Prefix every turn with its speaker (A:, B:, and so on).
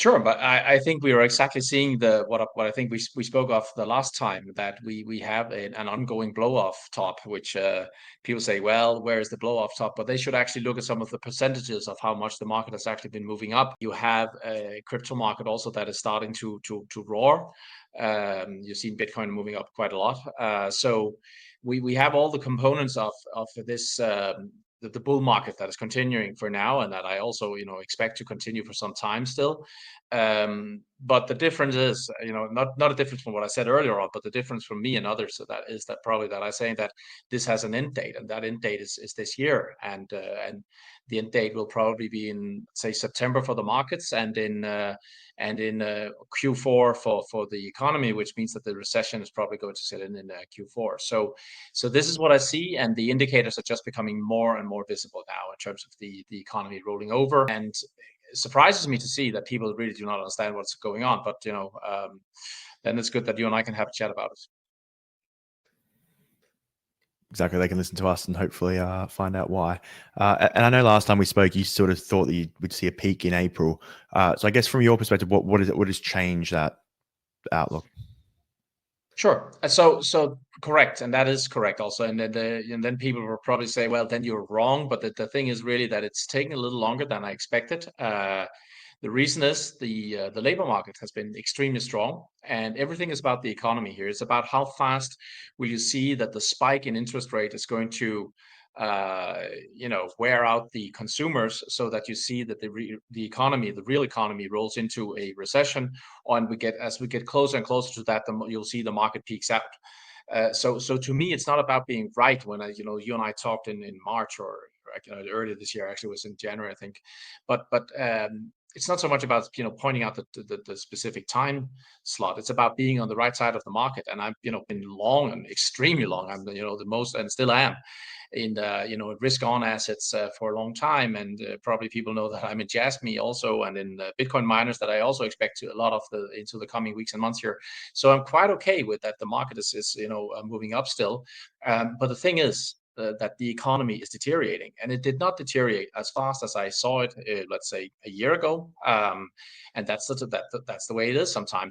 A: Sure, but I think we are exactly seeing what I think we spoke of the last time, that we have an ongoing blow off top, which people say, well, where is the blow off top? But they should actually look at some of the percentages of how much the market has actually been moving up. You have a crypto market also that is starting to roar. You've seen Bitcoin moving up quite a lot. So we have all the components of this. The bull market that is continuing for now, and that I also expect to continue for some time still. But the difference is, not a difference from what I said earlier on, but the difference from me and others, so that is that probably that I say that this has an end date, and that end date is this year, and the end date will probably be in, say, September for the markets, and in Q4 for the economy, which means that the recession is probably going to set in Q4. So this is what I see, and the indicators are just becoming more and more visible now in terms of the economy rolling over. And it surprises me to see that people really do not understand what's going on. But then it's good that you and I can have a chat about it.
B: Exactly, they can listen to us and hopefully find out why. And I know last time we spoke, you sort of thought that you would see a peak in April. So I guess from your perspective, what has changed that outlook?
A: Sure. So correct, and that is correct also. And then people will probably say, well, then you're wrong. But the thing is really that it's taking a little longer than I expected. The reason is the labor market has been extremely strong, and everything is about the economy here. It's about how fast will you see that the spike in interest rate is going to wear out the consumers, so that you see that the economy, the real economy, rolls into a recession, and as we get closer and closer to that, you'll see the market peaks out. So to me, it's not about being right. When you and I talked in March, or earlier this year, actually it was in January, I think, but it's not so much about pointing out the specific time slot. It's about being on the right side of the market, and I've been long, and extremely long. I'm the most, and still am, in risk on assets for a long time, and probably people know that I'm in Jasmy also, and in Bitcoin miners that I also expect to a lot of into the coming weeks and months here. So I'm quite okay with that. The market is moving up still, but the thing is, that the economy is deteriorating, and it did not deteriorate as fast as I saw it, let's say, a year ago, and that's the way it is sometimes.